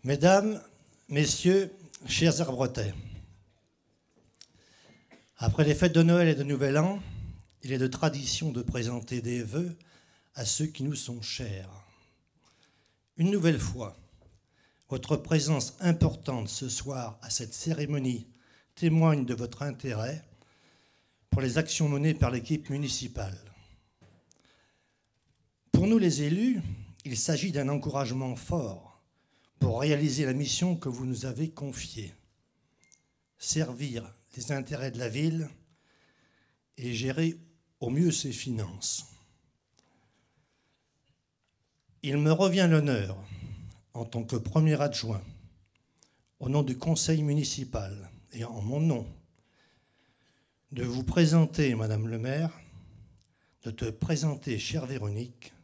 Mesdames, Messieurs, chers Arbretais, après les fêtes de Noël et de Nouvel An, il est de tradition de présenter des vœux à ceux qui nous sont chers. Une nouvelle fois, votre présence importante ce soir à cette cérémonie témoigne de votre intérêt pour les actions menées par l'équipe municipale. Pour nous les élus, il s'agit d'un encouragement fort pour réaliser la mission que vous nous avez confiée. Servir les intérêts de la ville et gérer au mieux ses finances. Il me revient l'honneur, en tant que premier adjoint, au nom du conseil municipal et en mon nom, de vous présenter, Madame le maire, de te présenter, chère Véronique,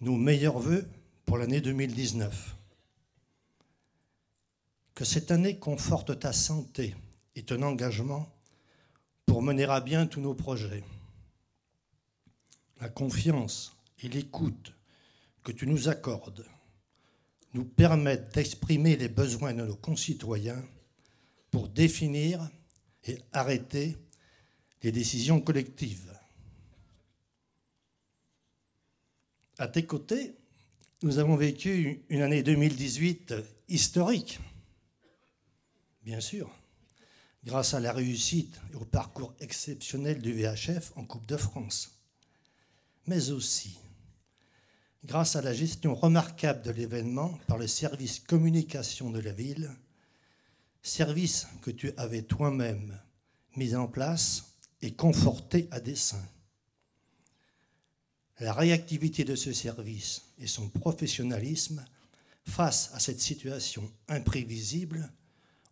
nos meilleurs vœux pour l'année 2019. Que cette année conforte ta santé et ton engagement pour mener à bien tous nos projets. La confiance et l'écoute que tu nous accordes nous permettent d'exprimer les besoins de nos concitoyens pour définir et arrêter les décisions collectives. À tes côtés, nous avons vécu une année 2018 historique, bien sûr, grâce à la réussite et au parcours exceptionnel du VHF en Coupe de France, mais aussi grâce à la gestion remarquable de l'événement par le service communication de la ville, service que tu avais toi-même mis en place et conforté à dessein. La réactivité de ce service et son professionnalisme face à cette situation imprévisible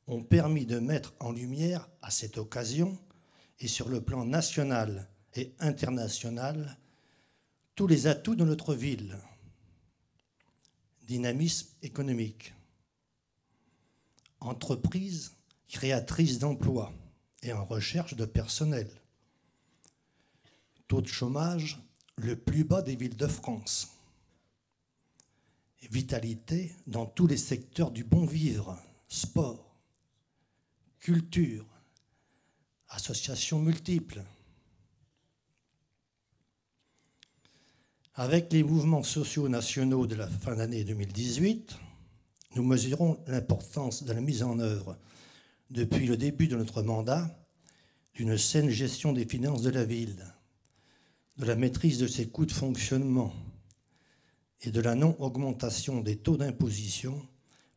ont permis de mettre en lumière à cette occasion et sur le plan national et international tous les atouts de notre ville. Dynamisme économique, entreprise créatrice d'emplois et en recherche de personnel, taux de chômage le plus bas des villes de France, vitalité dans tous les secteurs du bon vivre, sport, culture, associations multiples. Avec les mouvements sociaux nationaux de la fin d'année 2018, nous mesurons l'importance de la mise en œuvre, depuis le début de notre mandat, d'une saine gestion des finances de la ville, de la maîtrise de ses coûts de fonctionnement et de la non-augmentation des taux d'imposition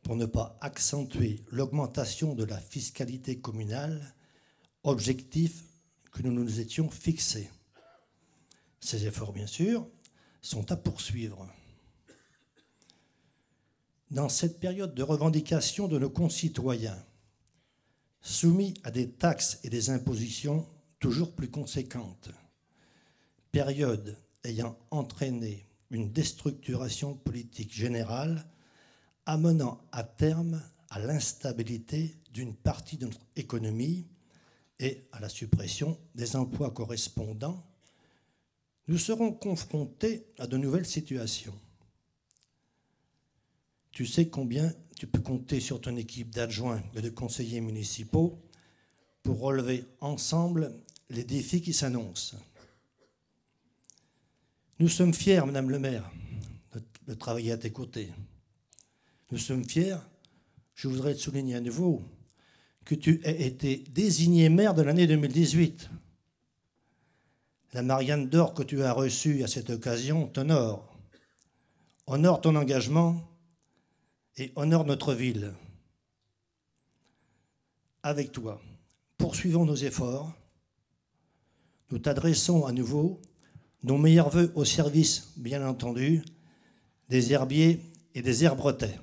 pour ne pas accentuer l'augmentation de la fiscalité communale, objectif que nous nous étions fixés. Ces efforts, bien sûr, sont à poursuivre. Dans cette période de revendication de nos concitoyens, soumis à des taxes et des impositions toujours plus conséquentes, période ayant entraîné une déstructuration politique générale, amenant à terme à l'instabilité d'une partie de notre économie et à la suppression des emplois correspondants, nous serons confrontés à de nouvelles situations. Tu sais combien tu peux compter sur ton équipe d'adjoints et de conseillers municipaux pour relever ensemble les défis qui s'annoncent. Nous sommes fiers, Madame le maire, de travailler à tes côtés. Nous sommes fiers, je voudrais te souligner à nouveau, que tu aies été désigné maire de l'année 2018. La Marianne d'or que tu as reçue à cette occasion t'honore. Honore ton engagement et honore notre ville. Avec toi, poursuivons nos efforts. Nous t'adressons à nouveau nos meilleurs vœux au service, bien entendu, des herbiers et des Arbretais.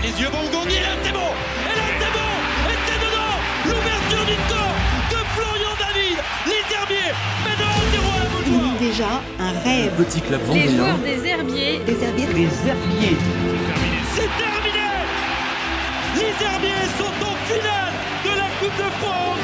les yeux vont au Gondi, et là c'est bon. Et là c'est bon. Et c'est dedans. L'ouverture du score de Florian David. Les Herbiers mènent 1-0 à la Beaujoire. Il y a déjà un rêve. Petit club vendéen. Les joueurs des Herbiers. Des Herbiers. Des Herbiers. C'est terminé. Les Herbiers sont en finale de la Coupe de France.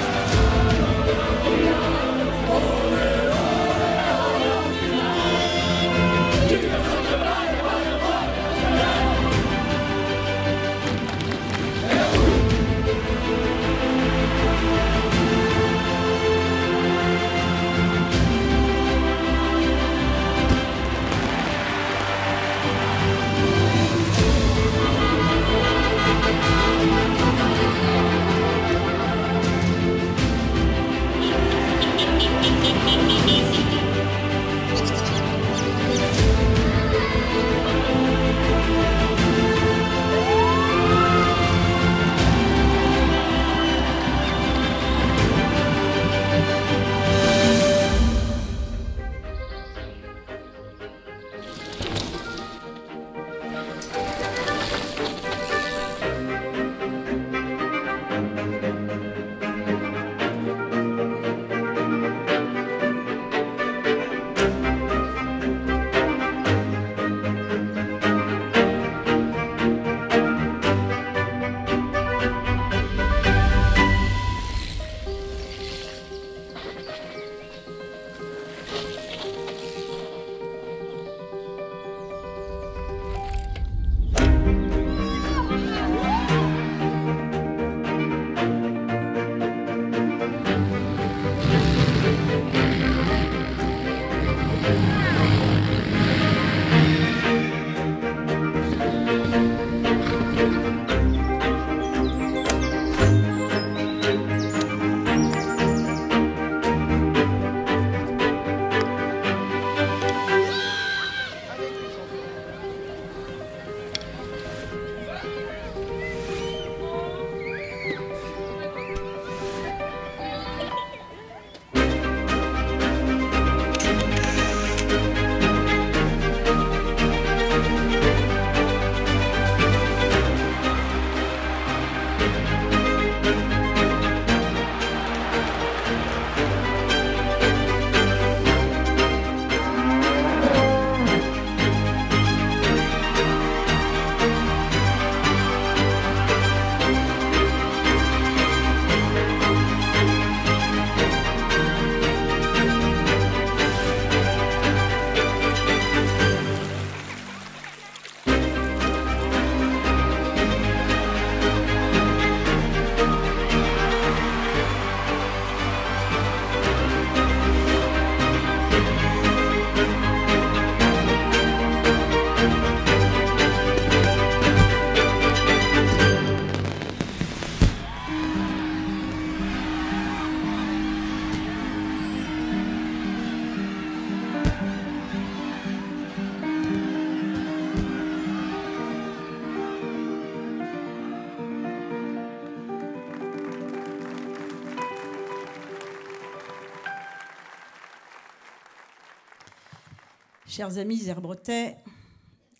Chers amis herbretais,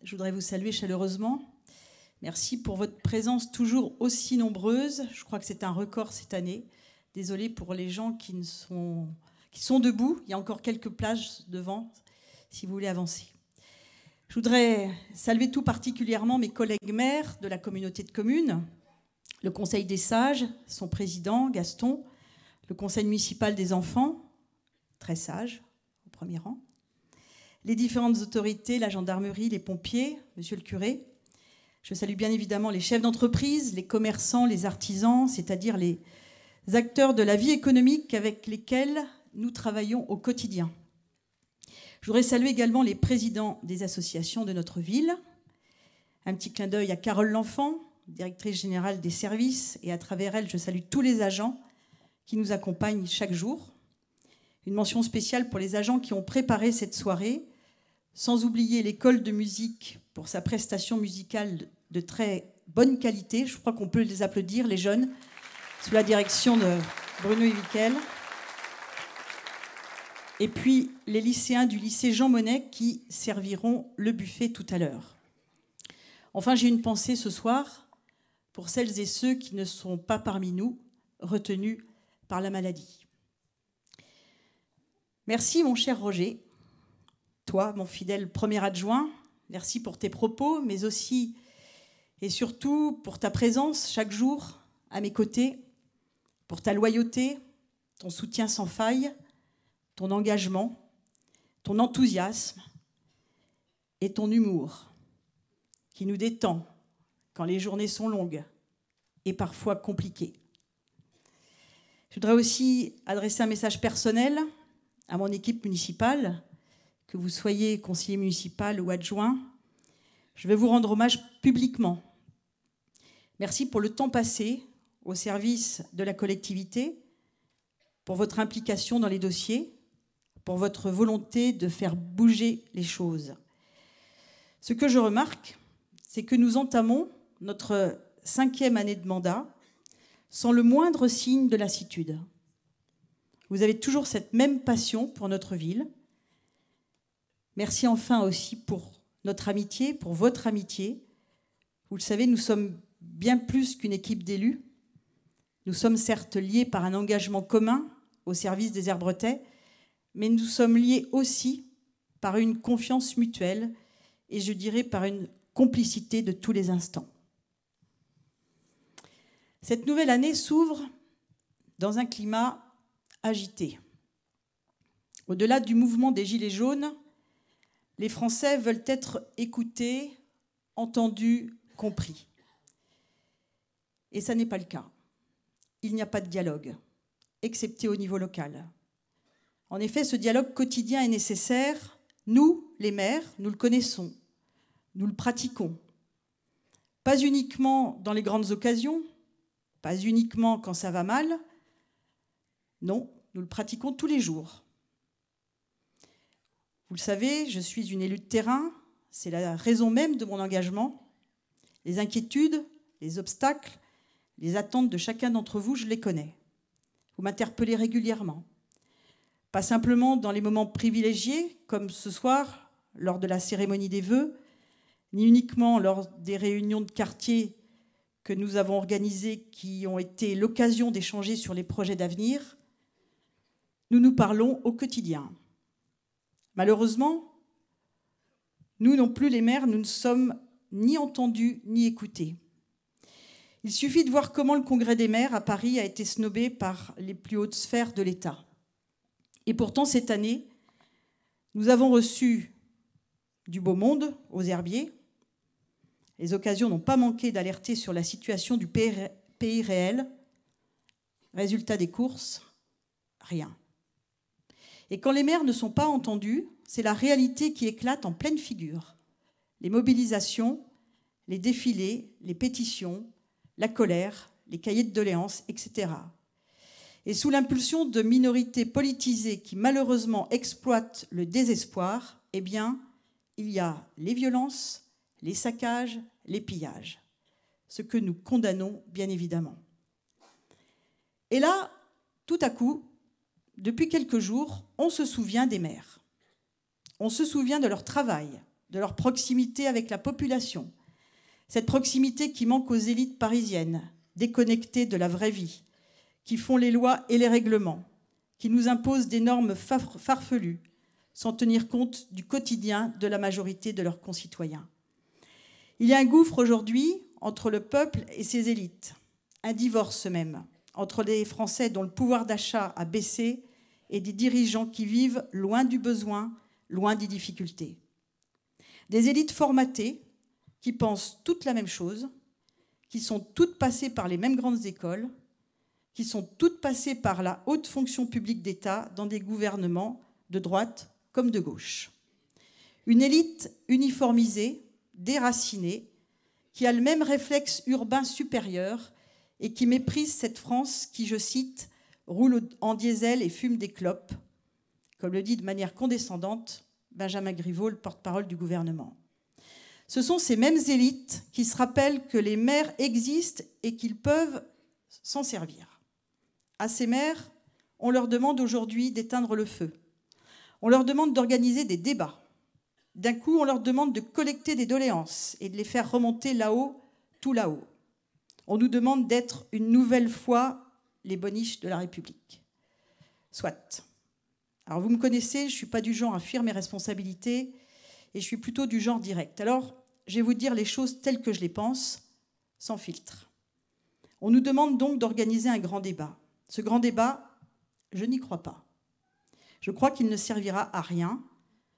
je voudrais vous saluer chaleureusement. Merci pour votre présence toujours aussi nombreuse. Je crois que c'est un record cette année. Désolée pour les gens qui sont debout. Il y a encore quelques places devant, si vous voulez avancer. Je voudrais saluer tout particulièrement mes collègues maires de la communauté de communes, le Conseil des sages, son président Gaston, le Conseil municipal des enfants, très sage, au premier rang, les différentes autorités, la gendarmerie, les pompiers, monsieur le curé. Je salue bien évidemment les chefs d'entreprise, les commerçants, les artisans, c'est-à-dire les acteurs de la vie économique avec lesquels nous travaillons au quotidien. Je voudrais saluer également les présidents des associations de notre ville. Un petit clin d'œil à Carole L'Enfant, directrice générale des services, et à travers elle, je salue tous les agents qui nous accompagnent chaque jour. Une mention spéciale pour les agents qui ont préparé cette soirée, sans oublier l'école de musique pour sa prestation musicale de très bonne qualité. Je crois qu'on peut les applaudir, les jeunes, sous la direction de Bruno Evikel. Et puis les lycéens du lycée Jean Monnet qui serviront le buffet tout à l'heure. Enfin, j'ai une pensée ce soir pour celles et ceux qui ne sont pas parmi nous, retenus par la maladie. Merci mon cher Roger, toi mon fidèle premier adjoint, merci pour tes propos, mais aussi et surtout pour ta présence chaque jour à mes côtés, pour ta loyauté, ton soutien sans faille, ton engagement, ton enthousiasme et ton humour qui nous détend quand les journées sont longues et parfois compliquées. Je voudrais aussi adresser un message personnel à mon équipe municipale, que vous soyez conseiller municipal ou adjoint. Je vais vous rendre hommage publiquement. Merci pour le temps passé au service de la collectivité, pour votre implication dans les dossiers, pour votre volonté de faire bouger les choses. Ce que je remarque, c'est que nous entamons notre 5e année de mandat sans le moindre signe de lassitude. Vous avez toujours cette même passion pour notre ville. Merci enfin aussi pour notre amitié, pour votre amitié. Vous le savez, nous sommes bien plus qu'une équipe d'élus. Nous sommes certes liés par un engagement commun au service des Herbrettais, mais nous sommes liés aussi par une confiance mutuelle et je dirais par une complicité de tous les instants. Cette nouvelle année s'ouvre dans un climat agité. Au-delà du mouvement des Gilets jaunes, les Français veulent être écoutés, entendus, compris. Et ça n'est pas le cas. Il n'y a pas de dialogue, excepté au niveau local. En effet, ce dialogue quotidien est nécessaire. Nous, les maires, nous le connaissons, nous le pratiquons. Pas uniquement dans les grandes occasions, pas uniquement quand ça va mal. Non, nous le pratiquons tous les jours. Vous le savez, je suis une élue de terrain, c'est la raison même de mon engagement. Les inquiétudes, les obstacles, les attentes de chacun d'entre vous, je les connais. Vous m'interpellez régulièrement. Pas simplement dans les moments privilégiés, comme ce soir, lors de la cérémonie des vœux, ni uniquement lors des réunions de quartier que nous avons organisées qui ont été l'occasion d'échanger sur les projets d'avenir. Nous nous parlons au quotidien. Malheureusement, nous non plus les maires, nous ne sommes ni entendus ni écoutés. Il suffit de voir comment le Congrès des maires à Paris a été snobé par les plus hautes sphères de l'État. Et pourtant, cette année, nous avons reçu du beau monde aux herbiers. Les occasions n'ont pas manqué d'alerter sur la situation du pays réel. Résultat des courses, rien. Et quand les maires ne sont pas entendus, c'est la réalité qui éclate en pleine figure. Les mobilisations, les défilés, les pétitions, la colère, les cahiers de doléances, etc. Et sous l'impulsion de minorités politisées qui malheureusement exploitent le désespoir, eh bien, il y a les violences, les saccages, les pillages. Ce que nous condamnons, bien évidemment. Et là, tout à coup, depuis quelques jours, on se souvient des maires. On se souvient de leur travail, de leur proximité avec la population. Cette proximité qui manque aux élites parisiennes, déconnectées de la vraie vie, qui font les lois et les règlements, qui nous imposent des normes farfelues, sans tenir compte du quotidien de la majorité de leurs concitoyens. Il y a un gouffre aujourd'hui entre le peuple et ses élites, un divorce même, entre les Français dont le pouvoir d'achat a baissé et des dirigeants qui vivent loin du besoin, loin des difficultés. Des élites formatées qui pensent toutes la même chose, qui sont toutes passées par les mêmes grandes écoles, qui sont toutes passées par la haute fonction publique d'État dans des gouvernements de droite comme de gauche. Une élite uniformisée, déracinée, qui a le même réflexe urbain supérieur et qui méprise cette France qui, je cite, roule en diesel et fume des clopes, comme le dit de manière condescendante Benjamin Griveaux, le porte-parole du gouvernement. Ce sont ces mêmes élites qui se rappellent que les maires existent et qu'ils peuvent s'en servir. À ces maires, on leur demande aujourd'hui d'éteindre le feu. On leur demande d'organiser des débats. D'un coup, on leur demande de collecter des doléances et de les faire remonter là-haut, tout là-haut. On nous demande d'être une nouvelle fois les boniches de la République. Soit. Alors vous me connaissez, je ne suis pas du genre à fuir mes responsabilités et je suis plutôt du genre direct. Alors, je vais vous dire les choses telles que je les pense, sans filtre. On nous demande donc d'organiser un grand débat. Ce grand débat, je n'y crois pas. Je crois qu'il ne servira à rien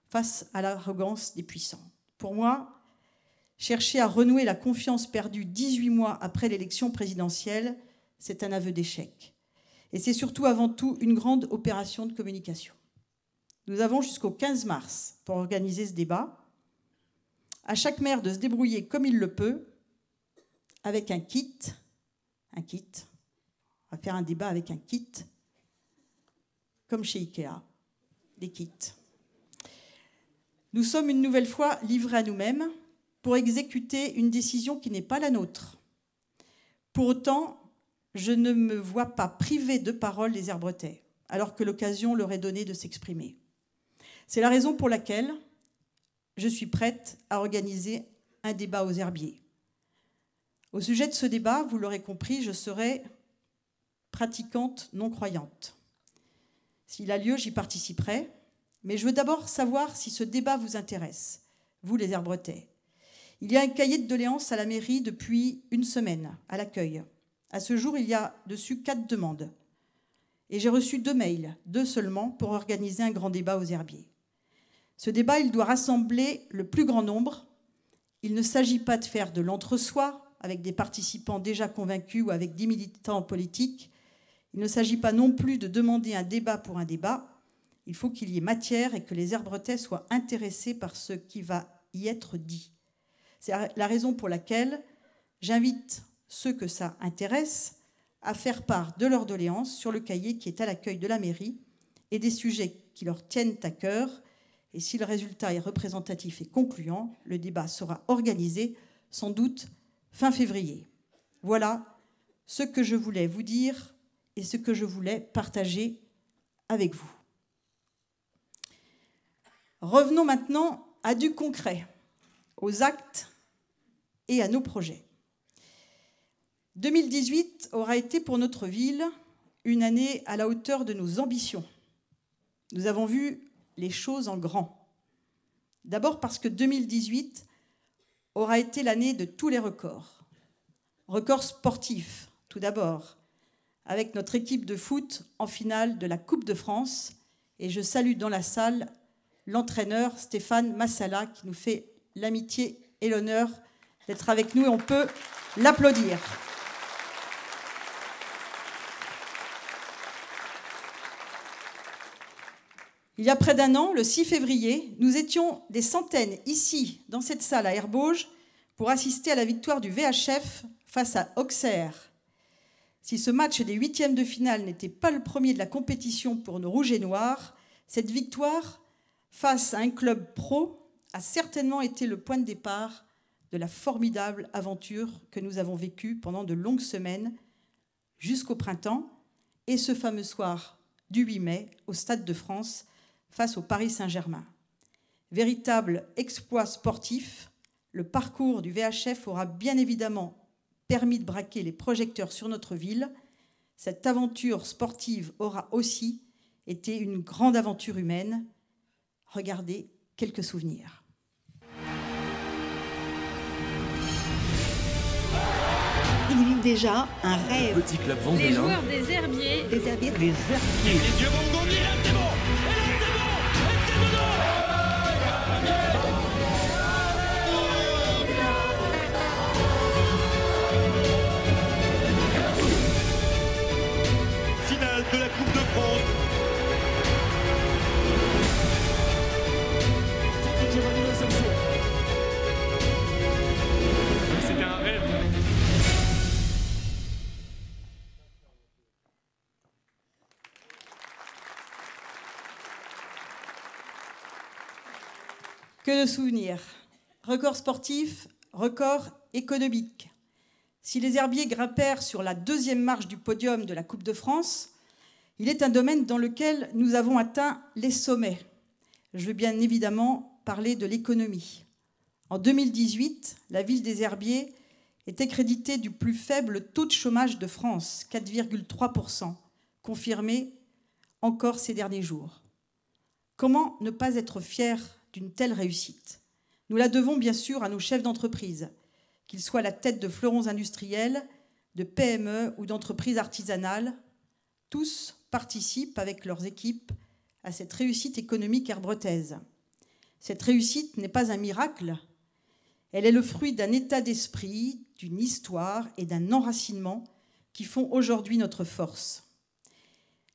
face à l'arrogance des puissants. Pour moi, chercher à renouer la confiance perdue 18 mois après l'élection présidentielle, c'est un aveu d'échec. Et c'est surtout avant tout une grande opération de communication. Nous avons jusqu'au 15 mars pour organiser ce débat. À chaque maire de se débrouiller comme il le peut, avec un kit. On va faire un débat avec un kit, comme chez Ikea, des kits. Nous sommes une nouvelle fois livrés à nous-mêmes pour exécuter une décision qui n'est pas la nôtre. Pour autant, je ne me vois pas priver de parole les Herbretais, alors que l'occasion leur est donnée de s'exprimer. C'est la raison pour laquelle je suis prête à organiser un débat aux herbiers. Au sujet de ce débat, vous l'aurez compris, je serai pratiquante non croyante. S'il a lieu, j'y participerai, mais je veux d'abord savoir si ce débat vous intéresse, vous les Herbretais. Il y a un cahier de doléances à la mairie depuis une semaine, à l'accueil. À ce jour, il y a dessus 4 demandes. Et j'ai reçu 2 mails, 2 seulement, pour organiser un grand débat aux herbiers. Ce débat, il doit rassembler le plus grand nombre. Il ne s'agit pas de faire de l'entre-soi avec des participants déjà convaincus ou avec 10 militants politiques. Il ne s'agit pas non plus de demander un débat pour un débat. Il faut qu'il y ait matière et que les Herbretais soient intéressés par ce qui va y être dit. C'est la raison pour laquelle j'invite ceux que ça intéresse à faire part de leurs doléances sur le cahier qui est à l'accueil de la mairie et des sujets qui leur tiennent à cœur. Et si le résultat est représentatif et concluant, le débat sera organisé sans doute fin février. Voilà ce que je voulais vous dire et ce que je voulais partager avec vous. Revenons maintenant à du concret, aux actes et à nos projets. 2018 aura été pour notre ville une année à la hauteur de nos ambitions. Nous avons vu les choses en grand. D'abord parce que 2018 aura été l'année de tous les records. Records sportifs, tout d'abord, avec notre équipe de foot en finale de la Coupe de France. Et je salue dans la salle l'entraîneur Stéphane Massala qui nous fait l'amitié et l'honneur d'être avec nous et on peut l'applaudir. Il y a près d'un an, le 6 février, nous étions des centaines ici, dans cette salle à Herbauges, pour assister à la victoire du VHF face à Auxerre. Si ce match des 8e de finale n'était pas le premier de la compétition pour nos rouges et noirs, cette victoire face à un club pro a certainement été le point de départ de la formidable aventure que nous avons vécue pendant de longues semaines jusqu'au printemps et ce fameux soir du 8 mai au Stade de France face au Paris Saint-Germain. Véritable exploit sportif, le parcours du VHF aura bien évidemment permis de braquer les projecteurs sur notre ville. Cette aventure sportive aura aussi été une grande aventure humaine. Regardez quelques souvenirs. Ils vivent déjà un rêve. Petit club vendéen. Les joueurs des Herbiers. Des herbiers. Les herbiers. Les yeux vont gagner, là c'est bon. Et là c'est bon. Et c'est dedans. Finale de la Coupe de France. C'était un rêve. Que de souvenirs. Record sportif, record économique. Si les herbiers grimpèrent sur la 2e marche du podium de la Coupe de France, il est un domaine dans lequel nous avons atteint les sommets. Je veux bien évidemment parler de l'économie. En 2018, la ville des Herbiers était crédité du plus faible taux de chômage de France, 4,3%, confirmé encore ces derniers jours. Comment ne pas être fier d'une telle réussite? Nous la devons bien sûr à nos chefs d'entreprise, qu'ils soient à la tête de fleurons industriels, de PME ou d'entreprises artisanales. Tous participent avec leurs équipes à cette réussite économique herbretaise. Cette réussite n'est pas un miracle, elle est le fruit d'un état d'esprit, d'une histoire et d'un enracinement qui font aujourd'hui notre force.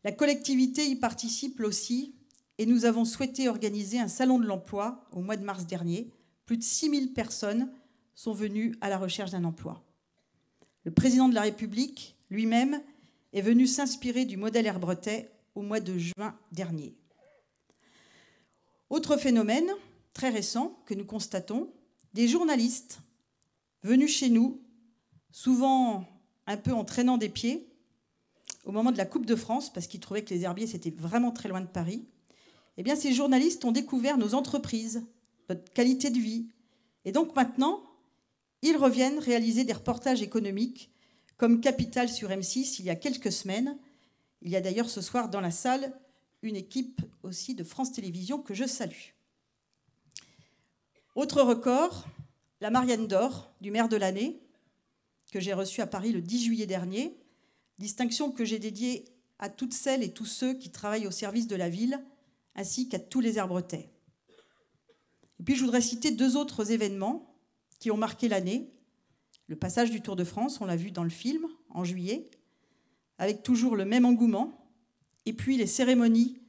La collectivité y participe aussi et nous avons souhaité organiser un salon de l'emploi au mois de mars dernier. Plus de 6000 personnes sont venues à la recherche d'un emploi. Le président de la République lui-même est venu s'inspirer du modèle herbretais au mois de juin dernier. Autre phénomène très récent que nous constatons, des journalistes venus chez nous, souvent un peu en traînant des pieds, au moment de la Coupe de France, parce qu'ils trouvaient que les herbiers, c'était vraiment très loin de Paris. Eh bien, ces journalistes ont découvert nos entreprises, notre qualité de vie. Et donc maintenant, ils reviennent réaliser des reportages économiques, comme Capital sur M6 il y a quelques semaines. Il y a d'ailleurs ce soir dans la salle une équipe aussi de France Télévisions que je salue. Autre record, la Marianne d'Or du maire de l'année, que j'ai reçue à Paris le 10 juillet dernier, distinction que j'ai dédiée à toutes celles et tous ceux qui travaillent au service de la ville, ainsi qu'à tous les herbretais. Et puis je voudrais citer deux autres événements qui ont marqué l'année. Le passage du Tour de France, on l'a vu dans le film, en juillet, avec toujours le même engouement, et puis les cérémonies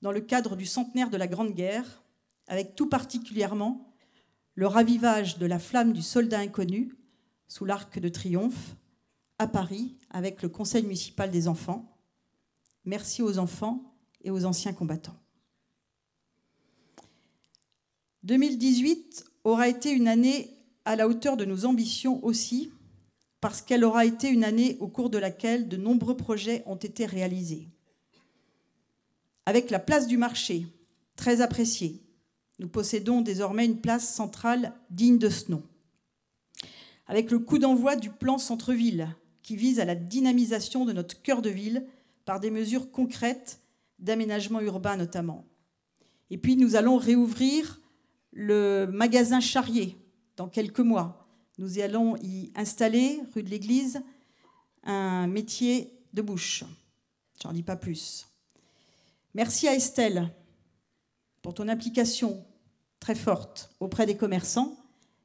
dans le cadre du centenaire de la Grande Guerre, avec tout particulièrement le ravivage de la flamme du soldat inconnu sous l'Arc de Triomphe, à Paris, avec le Conseil municipal des enfants. Merci aux enfants et aux anciens combattants. 2018 aura été une année à la hauteur de nos ambitions aussi, parce qu'elle aura été une année au cours de laquelle de nombreux projets ont été réalisés. Avec la place du marché, très appréciée, nous possédons désormais une place centrale digne de ce nom. Avec le coup d'envoi du plan centre-ville, qui vise à la dynamisation de notre cœur de ville par des mesures concrètes d'aménagement urbain notamment. Et puis nous allons réouvrir le magasin Charrier dans quelques mois. Nous allons y installer, rue de l'Église, un métier de bouche. J'en dis pas plus. Merci à Estelle pour ton implication très forte auprès des commerçants.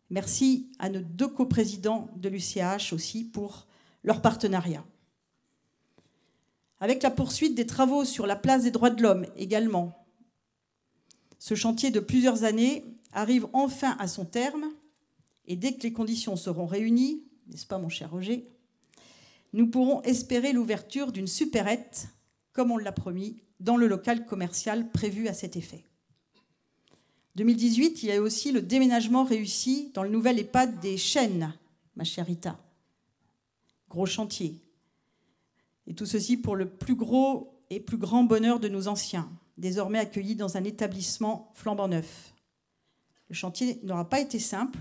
Merci à nos deux coprésidents de l'UCH aussi pour leur partenariat. Avec la poursuite des travaux sur la place des droits de l'homme également, ce chantier de plusieurs années arrive enfin à son terme et dès que les conditions seront réunies, n'est-ce pas mon cher Roger, nous pourrons espérer l'ouverture d'une supérette, comme on l'a promis, dans le local commercial prévu à cet effet. 2018, il y a aussi le déménagement réussi dans le nouvel EHPAD des Chênes, ma chère Rita. Gros chantier. Et tout ceci pour le plus gros et plus grand bonheur de nos anciens, désormais accueillis dans un établissement flambant neuf. Le chantier n'aura pas été simple,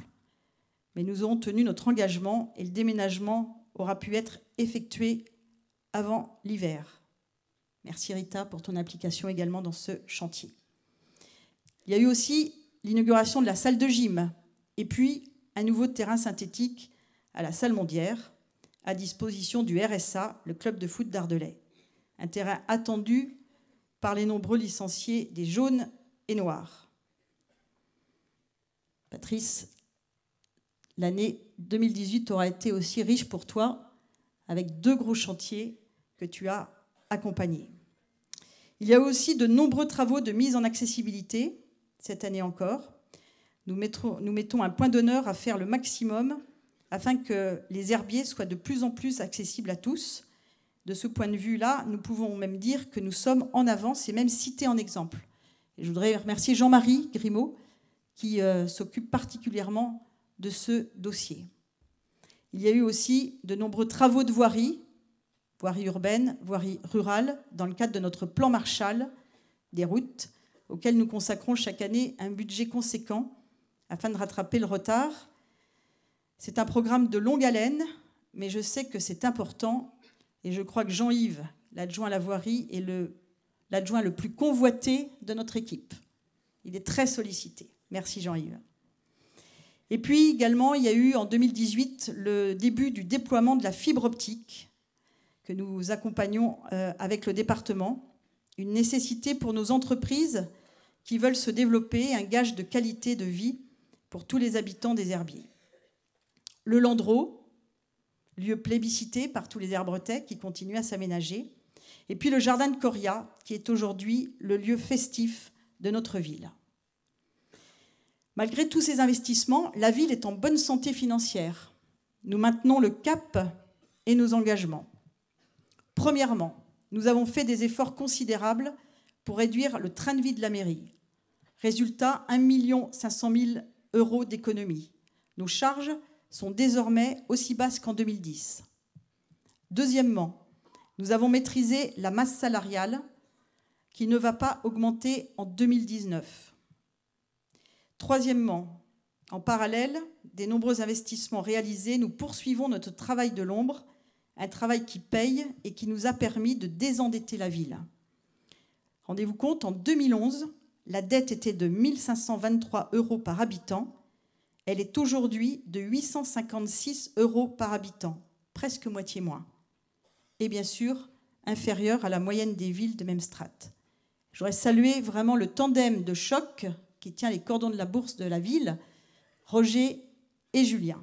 mais nous aurons tenu notre engagement et le déménagement aura pu être effectué avant l'hiver. Merci Rita pour ton implication également dans ce chantier. Il y a eu aussi l'inauguration de la salle de gym et puis un nouveau terrain synthétique à la salle Mondière à disposition du RSA, le club de foot d'Ardelais. Un terrain attendu par les nombreux licenciés des jaunes et noirs. Patrice, l'année 2018 aura été aussi riche pour toi avec deux gros chantiers que tu as accompagnés. Il y a aussi de nombreux travaux de mise en accessibilité, cette année encore. Nous mettons un point d'honneur à faire le maximum afin que les herbiers soient de plus en plus accessibles à tous. De ce point de vue-là, nous pouvons même dire que nous sommes en avance et même cités en exemple. Et je voudrais remercier Jean-Marie Grimaud qui s'occupe particulièrement de ce dossier. Il y a eu aussi de nombreux travaux de voirie urbaine, voirie rurale, dans le cadre de notre plan Marshall des routes, auquel nous consacrons chaque année un budget conséquent afin de rattraper le retard. C'est un programme de longue haleine, mais je sais que c'est important et je crois que Jean-Yves, l'adjoint à la voirie, est l'adjoint le plus convoité de notre équipe. Il est très sollicité. Merci Jean-Yves. Et puis également, il y a eu en 2018 le début du déploiement de la fibre optique que nous accompagnons avec le département. Une nécessité pour nos entreprises qui veulent se développer, un gage de qualité de vie pour tous les habitants des herbiers. Le Landreau, lieu plébiscité par tous les Herbretais qui continuent à s'aménager. Et puis le jardin de Coria, qui est aujourd'hui le lieu festif de notre ville. Malgré tous ces investissements, la ville est en bonne santé financière. Nous maintenons le cap et nos engagements. Premièrement, nous avons fait des efforts considérables pour réduire le train de vie de la mairie. Résultat, 1 500 000 € d'économie. Nos charges sont désormais aussi basses qu'en 2010. Deuxièmement, nous avons maîtrisé la masse salariale qui ne va pas augmenter en 2019. Troisièmement, en parallèle des nombreux investissements réalisés, nous poursuivons notre travail de l'ombre, un travail qui paye et qui nous a permis de désendetter la ville. Rendez-vous compte, en 2011, la dette était de 1 523 € par habitant. Elle est aujourd'hui de 856 € par habitant, presque moitié moins. Et bien sûr, inférieure à la moyenne des villes de même strate. Je voudrais saluer vraiment le tandem de choc qui tient les cordons de la bourse de la ville, Roger et Julien.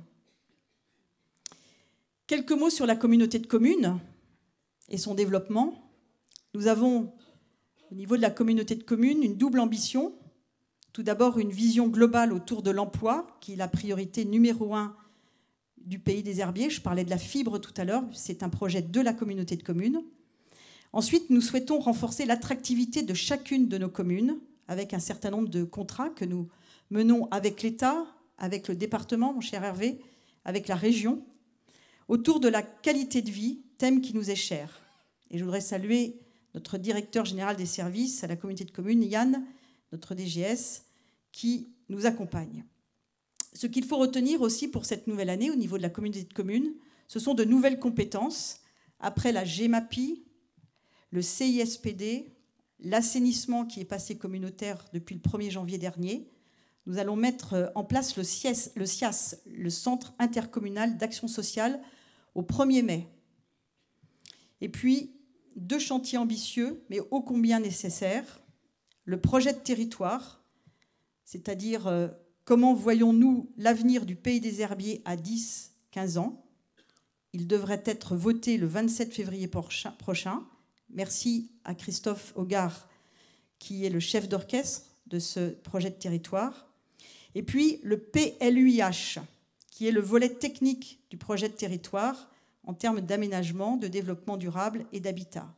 Quelques mots sur la communauté de communes et son développement. Nous avons, au niveau de la communauté de communes, une double ambition. Tout d'abord, une vision globale autour de l'emploi, qui est la priorité numéro 1 du pays des herbiers. Je parlais de la fibre tout à l'heure, c'est un projet de la communauté de communes. Ensuite, nous souhaitons renforcer l'attractivité de chacune de nos communes, avec un certain nombre de contrats que nous menons avec l'État, avec le département, mon cher Hervé, avec la région, autour de la qualité de vie, thème qui nous est cher. Et je voudrais saluer notre directeur général des services à la communauté de communes, Yann, notre DGS, qui nous accompagne. Ce qu'il faut retenir aussi pour cette nouvelle année au niveau de la communauté de communes, ce sont de nouvelles compétences, après la GEMAPI, le CISPD, l'assainissement qui est passé communautaire depuis le 1er janvier dernier. Nous allons mettre en place le CIAS, le Centre intercommunal d'action sociale, au 1er mai. Et puis, 2 chantiers ambitieux, mais ô combien nécessaires. Le projet de territoire, c'est-à-dire comment voyons-nous l'avenir du pays des herbiers à 10-15 ans. Il devrait être voté le 27 février prochain. Merci à Christophe Hogard, qui est le chef d'orchestre de ce projet de territoire. Et puis le PLUIH, qui est le volet technique du projet de territoire en termes d'aménagement, de développement durable et d'habitat.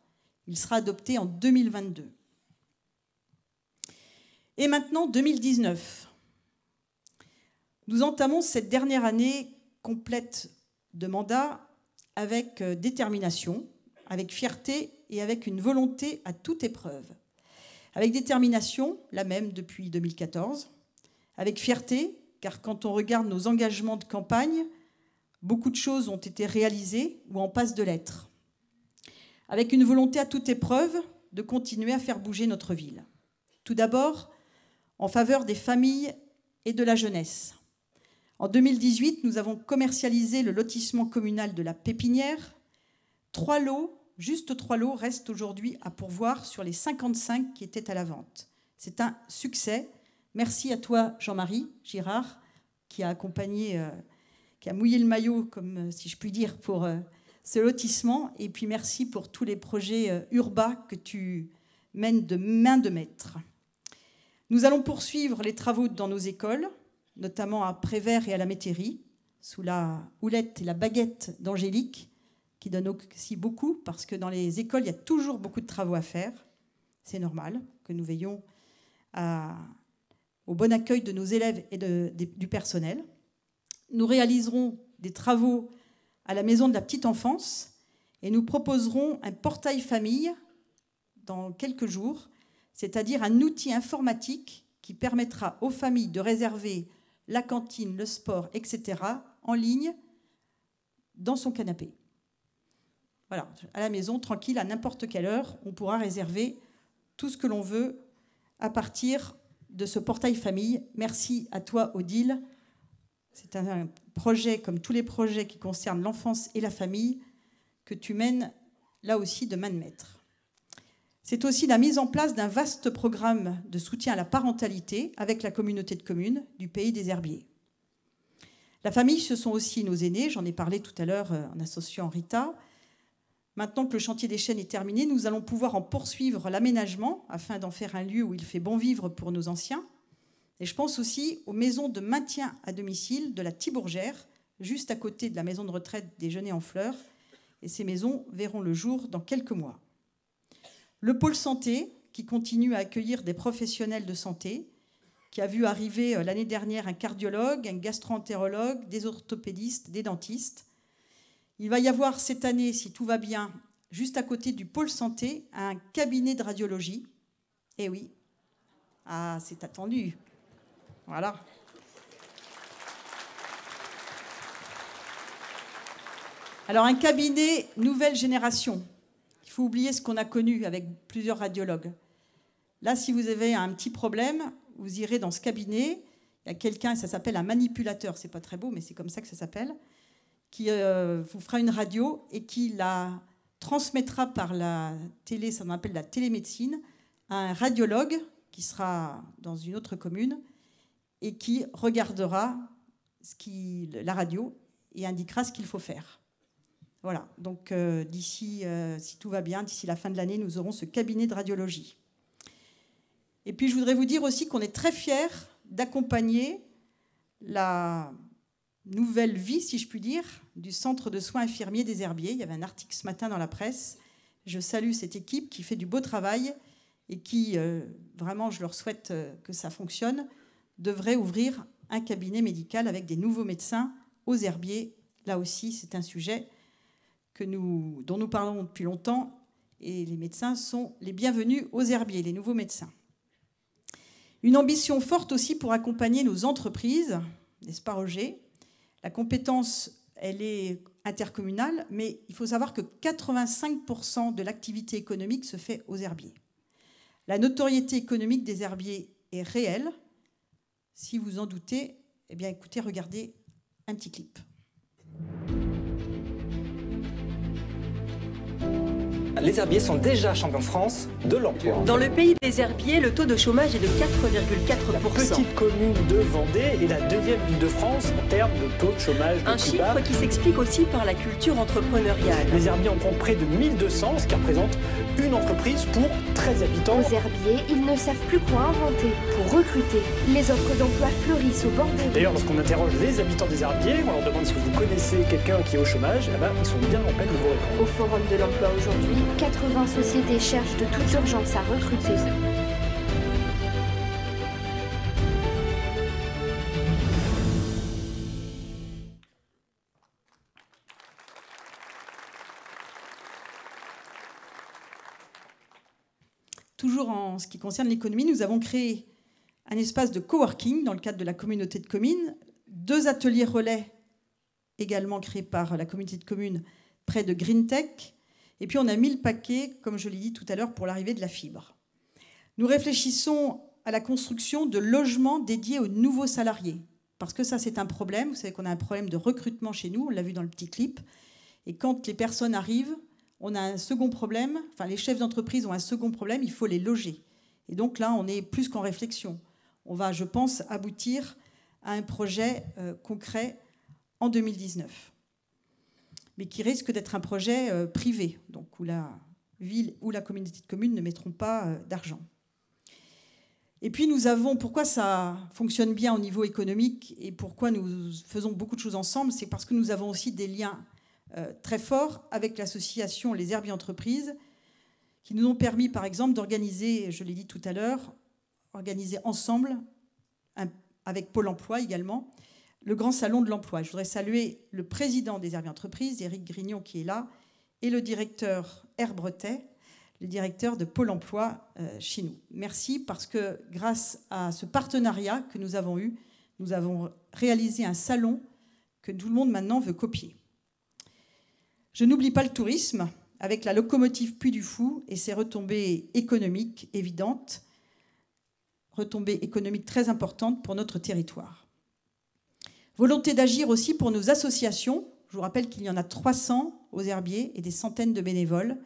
Il sera adopté en 2022. Et maintenant, 2019. Nous entamons cette dernière année complète de mandat avec détermination, avec fierté et avec une volonté à toute épreuve. Avec détermination, la même depuis 2014. Avec fierté, car quand on regarde nos engagements de campagne, beaucoup de choses ont été réalisées ou en passe de l'être. Avec une volonté à toute épreuve de continuer à faire bouger notre ville. Tout d'abord, en faveur des familles et de la jeunesse. En 2018, nous avons commercialisé le lotissement communal de la Pépinière. 3 lots, juste 3 lots, restent aujourd'hui à pourvoir sur les 55 qui étaient à la vente. C'est un succès. Merci à toi, Jean-Marie Girard, qui a accompagné, qui a mouillé le maillot, comme si je puis dire, pour ce lotissement. Et puis merci pour tous les projets urbains que tu mènes de main de maître. Nous allons poursuivre les travaux dans nos écoles, notamment à Prévert et à la Métairie, sous la houlette et la baguette d'Angélique, qui donne aussi beaucoup, parce que dans les écoles, il y a toujours beaucoup de travaux à faire. C'est normal que nous veillions au bon accueil de nos élèves et du personnel. Nous réaliserons des travaux à la maison de la petite enfance et nous proposerons un portail famille dans quelques jours, c'est-à-dire un outil informatique qui permettra aux familles de réserver la cantine, le sport, etc. en ligne, dans son canapé. Voilà, à la maison, tranquille, à n'importe quelle heure, on pourra réserver tout ce que l'on veut à partir de ce portail famille. Merci à toi, Odile. C'est un projet, comme tous les projets qui concernent l'enfance et la famille, que tu mènes là aussi de main de maître. C'est aussi la mise en place d'un vaste programme de soutien à la parentalité avec la communauté de communes du Pays des Herbiers. La famille, ce sont aussi nos aînés, j'en ai parlé tout à l'heure en associant Rita. Maintenant que le chantier des chênes est terminé, nous allons pouvoir en poursuivre l'aménagement afin d'en faire un lieu où il fait bon vivre pour nos anciens. Et je pense aussi aux maisons de maintien à domicile de la Thibourgère, juste à côté de la maison de retraite des Genêts en Fleurs. Et ces maisons verront le jour dans quelques mois. Le pôle santé, qui continue à accueillir des professionnels de santé, qui a vu arriver l'année dernière un cardiologue, un gastro-entérologue, des orthopédistes, des dentistes. Il va y avoir cette année, si tout va bien, juste à côté du pôle santé, un cabinet de radiologie. Eh oui, ah, c'est attendu. Voilà. Alors, un cabinet nouvelle génération. Il faut oublier ce qu'on a connu avec plusieurs radiologues. Là, si vous avez un petit problème, vous irez dans ce cabinet. Il y a quelqu'un, ça s'appelle un manipulateur, c'est pas très beau, mais c'est comme ça que ça s'appelle, qui vous fera une radio et qui la transmettra par la télé, ça on appelle la télémédecine, à un radiologue qui sera dans une autre commune et qui regardera la radio et indiquera ce qu'il faut faire. Voilà, donc d'ici, si tout va bien, d'ici la fin de l'année, nous aurons ce cabinet de radiologie. Et puis je voudrais vous dire aussi qu'on est très fiers d'accompagner la nouvelle vie, si je puis dire, du centre de soins infirmiers des Herbiers. Il y avait un article ce matin dans la presse. Je salue cette équipe qui fait du beau travail et qui, vraiment, je leur souhaite que ça fonctionne, devrait ouvrir un cabinet médical avec des nouveaux médecins aux Herbiers. Là aussi, c'est un sujet dont nous parlons depuis longtemps et les médecins sont les bienvenus aux Herbiers, les nouveaux médecins. Une ambition forte aussi pour accompagner nos entreprises, n'est-ce pas Roger? La compétence, elle est intercommunale, mais il faut savoir que 85% de l'activité économique se fait aux Herbiers. La notoriété économique des Herbiers est réelle. Si vous en doutez, eh bien écoutez, regardez un petit clip. Les Herbiers sont déjà champions de France de l'emploi. Dans le pays des Herbiers, le taux de chômage est de 4,4%. Petite commune de Vendée est la deuxième ville de France en termes de taux de chômage. Un chiffre qui s'explique aussi par la culture entrepreneuriale. Les Herbiers en comptent près de 1200, ce qui représente une entreprise pour 13 habitants. Aux Herbiers, ils ne savent plus quoi inventer pour recruter. Les offres d'emploi fleurissent au bord des... D'ailleurs, lorsqu'on interroge les habitants des Herbiers, on leur demande si vous connaissez quelqu'un qui est au chômage, eh ben, ils sont bien en peine de vous répondre. Au Forum de l'emploi aujourd'hui, 80 sociétés cherchent de toute urgence à recruter. Toujours en ce qui concerne l'économie, nous avons créé un espace de coworking dans le cadre de la communauté de communes, 2 ateliers relais également créés par la communauté de communes près de Green Tech. Et puis on a mis le paquet, comme je l'ai dit tout à l'heure, pour l'arrivée de la fibre. Nous réfléchissons à la construction de logements dédiés aux nouveaux salariés. Parce que ça, c'est un problème. Vous savez qu'on a un problème de recrutement chez nous, on l'a vu dans le petit clip. Et quand les personnes arrivent, on a un second problème. Enfin, les chefs d'entreprise ont un second problème, il faut les loger. Et donc là, on est plus qu'en réflexion. On va, je pense, aboutir à un projet concret en 2019. Mais qui risque d'être un projet privé, donc où la ville ou la communauté de communes ne mettront pas d'argent. Et puis nous avons, pourquoi ça fonctionne bien au niveau économique et pourquoi nous faisons beaucoup de choses ensemble, c'est parce que nous avons aussi des liens très forts avec l'association Les Herbiers Entreprises, qui nous ont permis par exemple d'organiser, je l'ai dit tout à l'heure, organiser ensemble, avec Pôle emploi également, le grand salon de l'emploi. Je voudrais saluer le président des Herbiers Entreprises, Éric Grignon, qui est là, et le directeur Herbretet, le directeur de Pôle emploi chez nous. Merci, parce que grâce à ce partenariat que nous avons eu, nous avons réalisé un salon que tout le monde maintenant veut copier. Je n'oublie pas le tourisme, avec la locomotive Puy du Fou et ses retombées économiques évidentes, retombées économiques très importantes pour notre territoire. Volonté d'agir aussi pour nos associations. Je vous rappelle qu'il y en a 300 aux Herbiers et des centaines de bénévoles.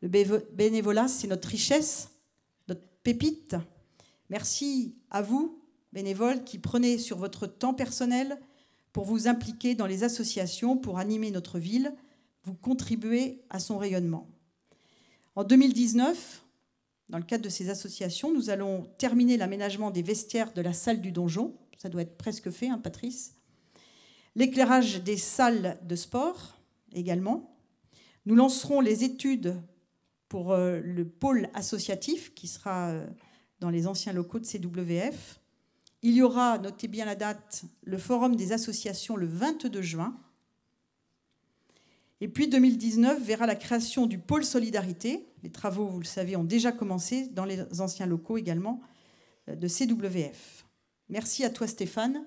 Le bénévolat, c'est notre richesse, notre pépite. Merci à vous, bénévoles, qui prenez sur votre temps personnel pour vous impliquer dans les associations, pour animer notre ville. Vous contribuez à son rayonnement. En 2019, dans le cadre de ces associations, nous allons terminer l'aménagement des vestiaires de la salle du donjon. Ça doit être presque fait, hein, Patrice. L'éclairage des salles de sport également. Nous lancerons les études pour le pôle associatif qui sera dans les anciens locaux de CWF. Il y aura, notez bien la date, le forum des associations le 22 juin. Et puis 2019 verra la création du pôle solidarité. Les travaux, vous le savez, ont déjà commencé dans les anciens locaux également de CWF. Merci à toi Stéphane,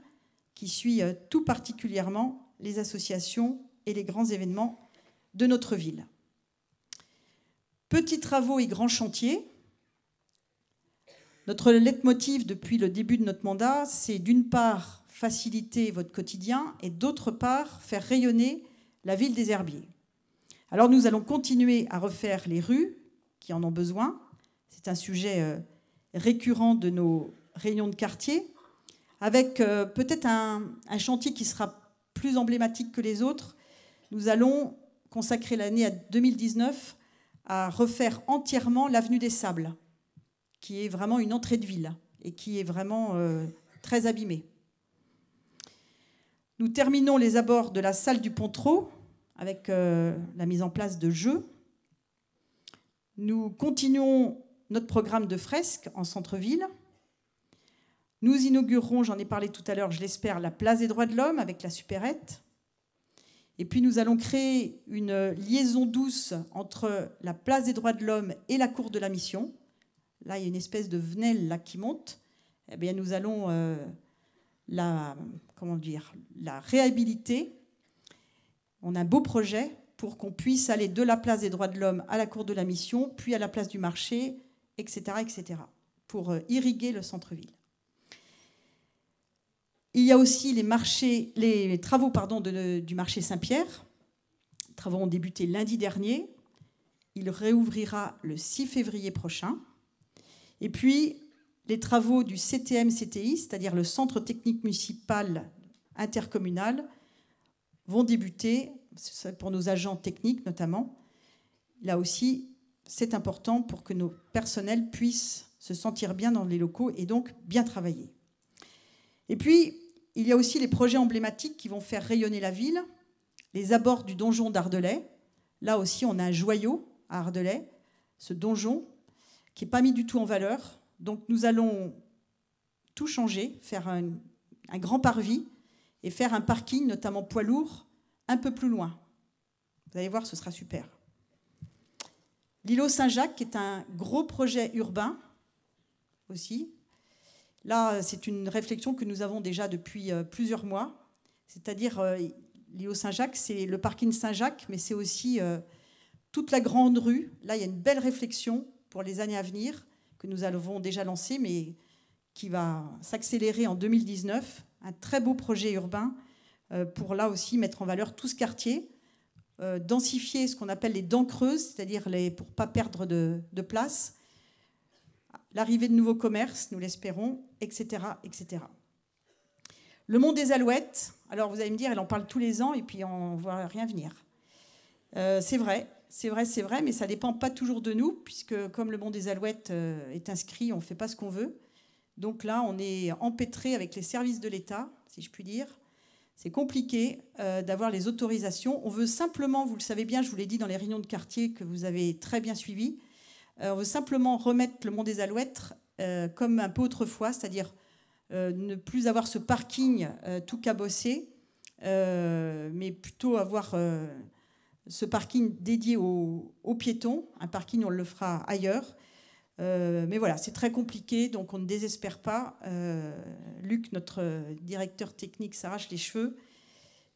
qui suit tout particulièrement les associations et les grands événements de notre ville. Petits travaux et grands chantiers. Notre leitmotiv depuis le début de notre mandat, c'est d'une part faciliter votre quotidien et d'autre part faire rayonner la ville des Herbiers. Alors nous allons continuer à refaire les rues qui en ont besoin. C'est un sujet récurrent de nos réunions de quartier, avec peut-être un chantier qui sera plus emblématique que les autres. Nous allons consacrer l'année à 2019 à refaire entièrement l'avenue des Sables, qui est vraiment une entrée de ville et qui est vraiment très abîmée. Nous terminons les abords de la salle du Pontrot avec la mise en place de jeux. Nous continuons notre programme de fresques en centre-ville. Nous inaugurerons, j'en ai parlé tout à l'heure, je l'espère, la place des droits de l'homme avec la supérette. Et puis nous allons créer une liaison douce entre la place des droits de l'homme et la cour de la Mission. Là, il y a une espèce de venelle là, qui monte. Eh bien, nous allons la réhabiliter. On a un beau projet pour qu'on puisse aller de la place des droits de l'homme à la cour de la Mission, puis à la place du marché, etc., etc., pour irriguer le centre-ville. Il y a aussi les travaux du marché Saint-Pierre. Les travaux ont débuté lundi dernier. Il réouvrira le 6 février prochain. Et puis, les travaux du CTM-CTI, c'est-à-dire le Centre technique municipal intercommunal, vont débuter, pour nos agents techniques notamment. Là aussi, c'est important pour que nos personnels puissent se sentir bien dans les locaux et donc bien travailler. Et puis, il y a aussi les projets emblématiques qui vont faire rayonner la ville, les abords du donjon d'Ardelais. Là aussi, on a un joyau à Ardelais, ce donjon qui n'est pas mis du tout en valeur. Donc nous allons tout changer, faire un grand parvis et faire un parking, notamment poids lourd, un peu plus loin. Vous allez voir, ce sera super. L'îlot Saint-Jacques, qui est un gros projet urbain aussi. Là, c'est une réflexion que nous avons déjà depuis plusieurs mois. C'est-à-dire, l'îlot Saint-Jacques, c'est le parking Saint-Jacques, mais c'est aussi toute la grande rue. Là, il y a une belle réflexion pour les années à venir, que nous avons déjà lancée, mais qui va s'accélérer en 2019. Un très beau projet urbain pour là aussi mettre en valeur tout ce quartier, densifier ce qu'on appelle les dents creuses, c'est-à-dire pour ne pas perdre de place, l'arrivée de nouveaux commerces, nous l'espérons, etc., etc. Le Mont des Alouettes, alors vous allez me dire, elle en parle tous les ans et puis on ne voit rien venir. C'est vrai, mais ça ne dépend pas toujours de nous, puisque comme le Mont des Alouettes est inscrit, on ne fait pas ce qu'on veut. Donc là, on est empêtré avec les services de l'État, si je puis dire. C'est compliqué d'avoir les autorisations. On veut simplement, vous le savez bien, je vous l'ai dit dans les réunions de quartier que vous avez très bien suivies, on veut simplement remettre le Mont des Alouettes comme un peu autrefois, c'est-à-dire ne plus avoir ce parking tout cabossé, mais plutôt avoir ce parking dédié aux piétons. Un parking, on le fera ailleurs. Mais voilà, c'est très compliqué, donc on ne désespère pas. Luc, notre directeur technique, s'arrache les cheveux.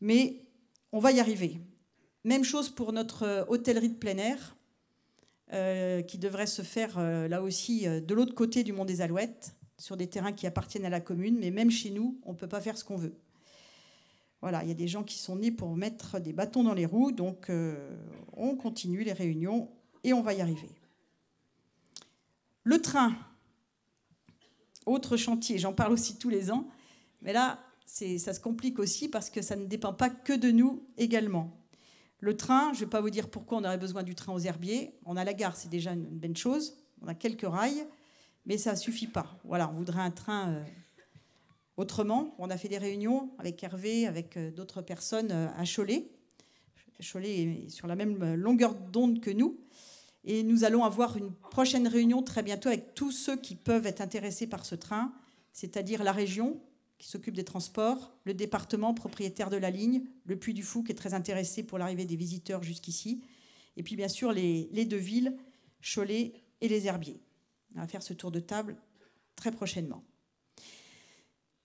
mais on va y arriver. Même chose pour notre hôtellerie de plein air, qui devrait se faire là aussi de l'autre côté du Mont des Alouettes, sur des terrains qui appartiennent à la commune, mais même chez nous, on ne peut pas faire ce qu'on veut. Voilà, il y a des gens qui sont nés pour mettre des bâtons dans les roues, donc on continue les réunions et on va y arriver. Le train, autre chantier, j'en parle aussi tous les ans, mais là, ça se complique aussi parce que ça ne dépend pas que de nous également. Le train, je ne vais pas vous dire pourquoi on aurait besoin du train aux Herbiers. On a la gare, c'est déjà une bonne chose. On a quelques rails, mais ça ne suffit pas. Voilà, on voudrait un train autrement. On a fait des réunions avec Hervé, avec d'autres personnes à Cholet. Cholet est sur la même longueur d'onde que nous. Et nous allons avoir une prochaine réunion très bientôt avec tous ceux qui peuvent être intéressés par ce train, c'est-à-dire la région, qui s'occupe des transports, le département propriétaire de la ligne, le Puy du Fou qui est très intéressé pour l'arrivée des visiteurs jusqu'ici, et puis bien sûr les deux villes, Cholet et les Herbiers. On va faire ce tour de table très prochainement.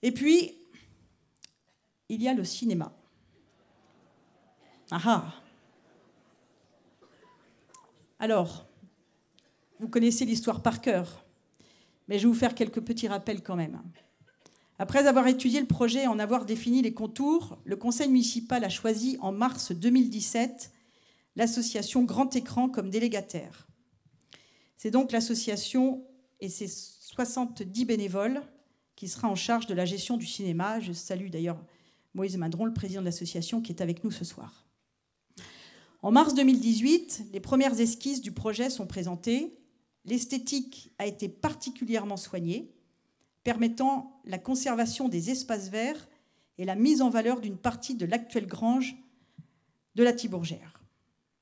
Et puis, il y a le cinéma. Ah ah. Alors, vous connaissez l'histoire par cœur, mais je vais vous faire quelques petits rappels quand même. Après avoir étudié le projet et en avoir défini les contours, le conseil municipal a choisi en mars 2017 l'association Grand Écran comme délégataire. C'est donc l'association et ses 70 bénévoles qui sera en charge de la gestion du cinéma. Je salue d'ailleurs Moïse Madron, le président de l'association, qui est avec nous ce soir. En mars 2018, les premières esquisses du projet sont présentées. L'esthétique a été particulièrement soignée, permettant la conservation des espaces verts et la mise en valeur d'une partie de l'actuelle grange de la Thibourgère.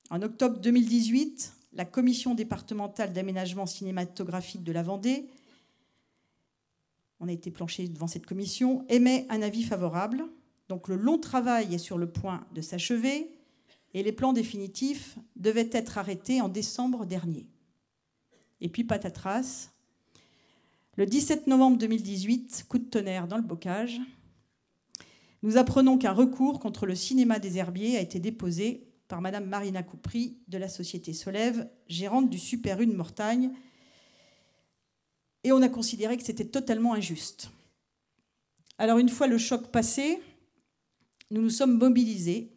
En octobre 2018, la commission départementale d'aménagement cinématographique de la Vendée, on a été planché devant cette commission, émet un avis favorable. Donc le long travail est sur le point de s'achever et les plans définitifs devaient être arrêtés en décembre dernier. Et puis patatras, le 17 novembre 2018, coup de tonnerre dans le bocage, nous apprenons qu'un recours contre le cinéma des Herbiers a été déposé par Madame Marina Coupry de la société Solève, gérante du Super U de Mortagne, et on a considéré que c'était totalement injuste. Alors une fois le choc passé, nous nous sommes mobilisés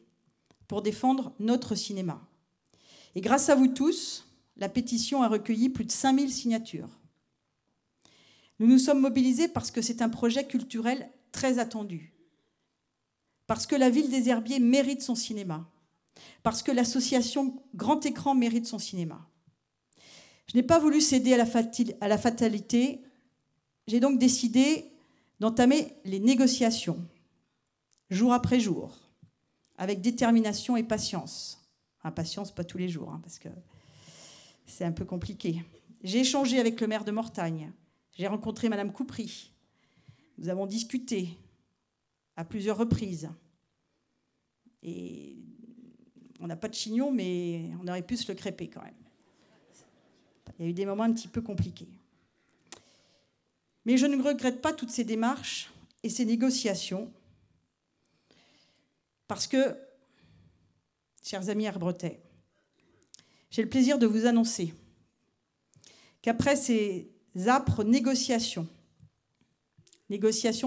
pour défendre notre cinéma. Et grâce à vous tous, la pétition a recueilli plus de 5000 signatures. Nous nous sommes mobilisés parce que c'est un projet culturel très attendu, parce que la ville des Herbiers mérite son cinéma, parce que l'association Grand Écran mérite son cinéma. Je n'ai pas voulu céder à la fatalité. J'ai donc décidé d'entamer les négociations, jour après jour, avec détermination et patience. Enfin, patience, pas tous les jours, hein, parce que c'est un peu compliqué. J'ai échangé avec le maire de Mortagne. J'ai rencontré Madame Coupry. Nous avons discuté à plusieurs reprises. Et on n'a pas de chignon, mais on aurait pu se le crêper quand même. Il y a eu des moments un petit peu compliqués. Mais je ne regrette pas toutes ces démarches et ces négociations parce que, chers amis herbretais, j'ai le plaisir de vous annoncer qu'après ces âpres négociations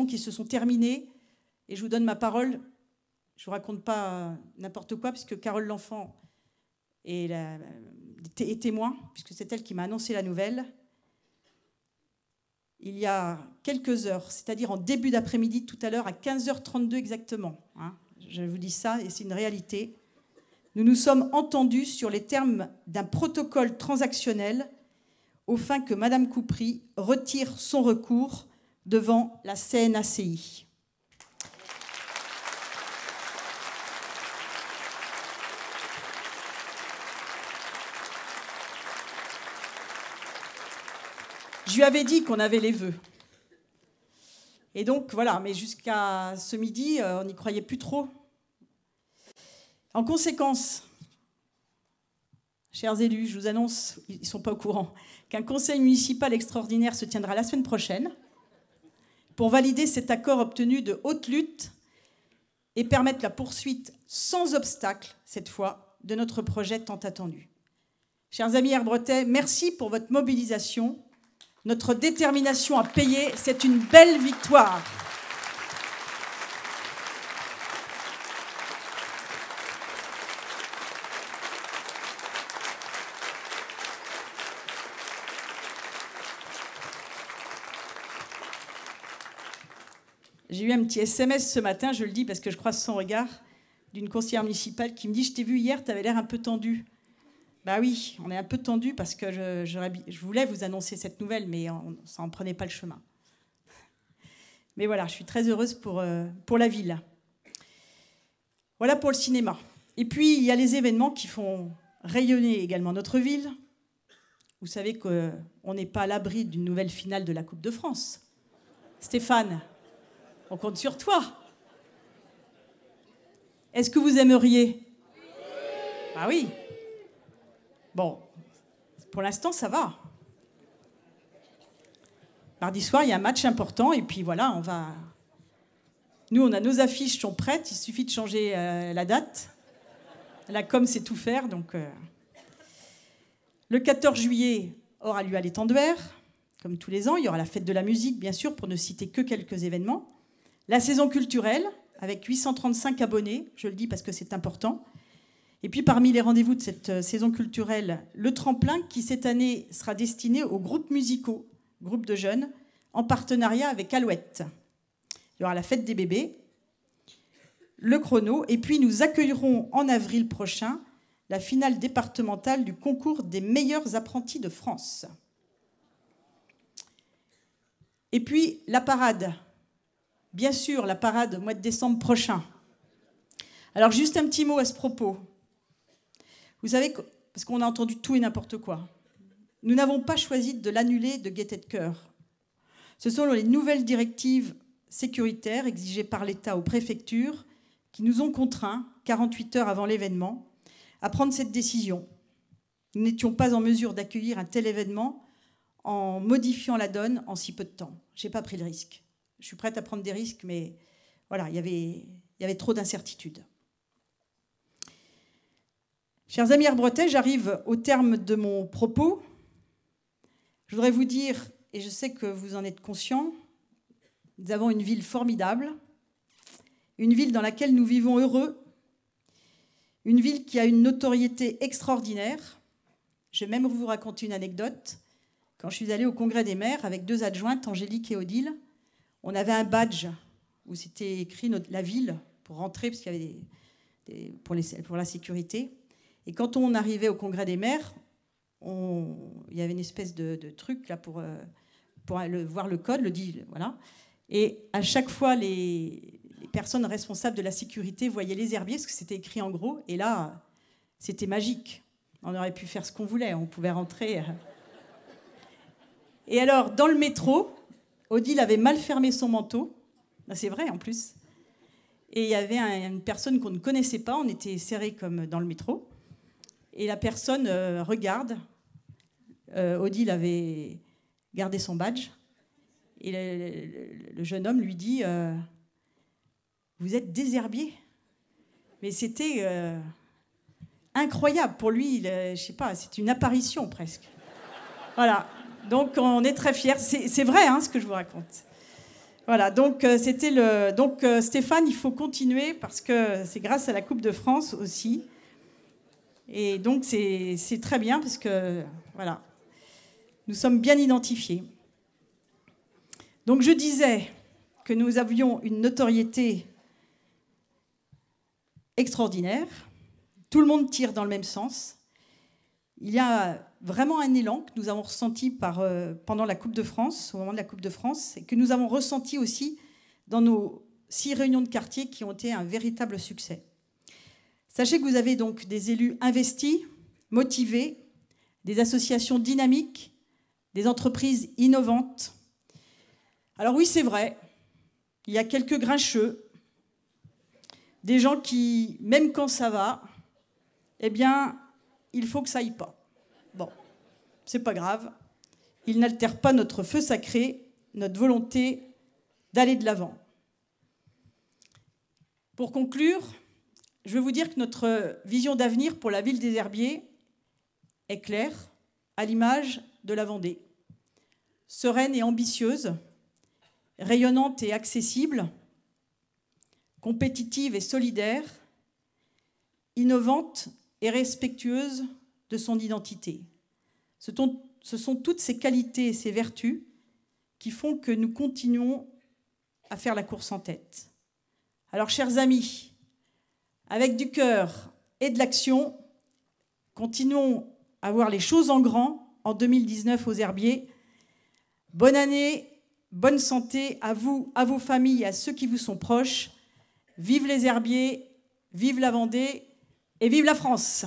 qui se sont terminées, et je vous donne ma parole, je ne vous raconte pas n'importe quoi, puisque Carole L'Enfant est témoin, puisque c'est elle qui m'a annoncé la nouvelle. Il y a quelques heures, c'est-à-dire en début d'après-midi, tout à l'heure, à 15h32 exactement, hein, je vous dis ça, et c'est une réalité, nous nous sommes entendus sur les termes d'un protocole transactionnel au fin que Madame Coupry retire son recours devant la CNACI. Je lui avais dit qu'on avait les vœux. Et donc, voilà, mais jusqu'à ce midi, on n'y croyait plus trop. En conséquence, chers élus, je vous annonce, ils ne sont pas au courant, qu'un conseil municipal extraordinaire se tiendra la semaine prochaine pour valider cet accord obtenu de haute lutte et permettre la poursuite sans obstacle, cette fois, de notre projet tant attendu. Chers amis Herbretais, merci pour votre mobilisation. Notre détermination à payer, c'est une belle victoire. J'ai eu un petit SMS ce matin, je le dis parce que je croise son regard, d'une conseillère municipale qui me dit « Je t'ai vu hier, tu avais l'air un peu tendu ». Bah oui, on est un peu tendu parce que je voulais vous annoncer cette nouvelle, mais ça n'en prenait pas le chemin. Mais voilà, je suis très heureuse pour la ville. Voilà pour le cinéma. Et puis, il y a les événements qui font rayonner également notre ville. Vous savez qu'on n'est pas à l'abri d'une nouvelle finale de la Coupe de France. Stéphane, on compte sur toi. Est-ce que vous aimeriez? Ah oui. Bon, pour l'instant, ça va. Mardi soir, il y a un match important, et puis voilà, on va... Nous, on a nos affiches sont prêtes, il suffit de changer la date. La com, c'est tout faire, donc... Le 14 juillet aura lieu à l'Étendard, comme tous les ans. Il y aura la fête de la musique, bien sûr, pour ne citer que quelques événements. La saison culturelle, avec 835 abonnés, je le dis parce que c'est important. Et puis parmi les rendez-vous de cette saison culturelle, le tremplin qui cette année sera destiné aux groupes musicaux, groupes de jeunes, en partenariat avec Alouette. Il y aura la fête des bébés, le chrono, et puis nous accueillerons en avril prochain la finale départementale du concours des meilleurs apprentis de France. Et puis la parade, bien sûr la parade au mois de décembre prochain. Alors juste un petit mot à ce propos. Vous savez, parce qu'on a entendu tout et n'importe quoi, nous n'avons pas choisi de l'annuler de gaieté de cœur. Ce sont les nouvelles directives sécuritaires exigées par l'État aux préfectures qui nous ont contraints, 48 heures avant l'événement, à prendre cette décision. Nous n'étions pas en mesure d'accueillir un tel événement en modifiant la donne en si peu de temps. Je n'ai pas pris le risque. Je suis prête à prendre des risques, mais voilà, il y avait trop d'incertitudes. Chers amis Herbretais, j'arrive au terme de mon propos. Je voudrais vous dire, et je sais que vous en êtes conscients, nous avons une ville formidable, une ville dans laquelle nous vivons heureux, une ville qui a une notoriété extraordinaire. Je vais même vous raconter une anecdote. Quand je suis allée au Congrès des maires avec 2 adjointes, Angélique et Odile, on avait un badge où c'était écrit la ville pour rentrer, parce qu'il y avait pour la sécurité. Et quand on arrivait au Congrès des maires, il y avait une espèce de truc là pour voir le code, le dit, voilà. Et à chaque fois, les personnes responsables de la sécurité voyaient les herbiers, parce que c'était écrit en gros. Et là, c'était magique. On aurait pu faire ce qu'on voulait. On pouvait rentrer. Et alors, dans le métro, Odile avait mal fermé son manteau. C'est vrai, en plus. Et il y avait une personne qu'on ne connaissait pas. On était serrés comme dans le métro. Et la personne regarde. Odile avait gardé son badge. Et le jeune homme lui dit vous êtes des herbiers. Mais c'était incroyable pour lui. Je sais pas, c'est une apparition presque. Voilà. Donc on est très fiers. C'est vrai, hein, ce que je vous raconte. Voilà. Donc Stéphane, il faut continuer parce que c'est grâce à la Coupe de France aussi. Et donc c'est très bien parce que voilà, nous sommes bien identifiés. Donc je disais que nous avions une notoriété extraordinaire. Tout le monde tire dans le même sens. Il y a vraiment un élan que nous avons ressenti pendant la Coupe de France, au moment de la Coupe de France, et que nous avons ressenti aussi dans nos 6 réunions de quartier qui ont été un véritable succès. Sachez que vous avez donc des élus investis, motivés, des associations dynamiques, des entreprises innovantes. Alors oui, c'est vrai, il y a quelques grincheux, des gens qui, même quand ça va, eh bien, il faut que ça aille pas. Bon, c'est pas grave. Ils n'altèrent pas notre feu sacré, notre volonté d'aller de l'avant. Pour conclure, je veux vous dire que notre vision d'avenir pour la ville des Herbiers est claire, à l'image de la Vendée. Sereine et ambitieuse, rayonnante et accessible, compétitive et solidaire, innovante et respectueuse de son identité. Ce sont toutes ces qualités et ces vertus qui font que nous continuons à faire la course en tête. Alors, chers amis, avec du cœur et de l'action, continuons à voir les choses en grand en 2019 aux Herbiers. Bonne année, bonne santé à vous, à vos familles, à ceux qui vous sont proches. Vive les Herbiers, vive la Vendée et vive la France!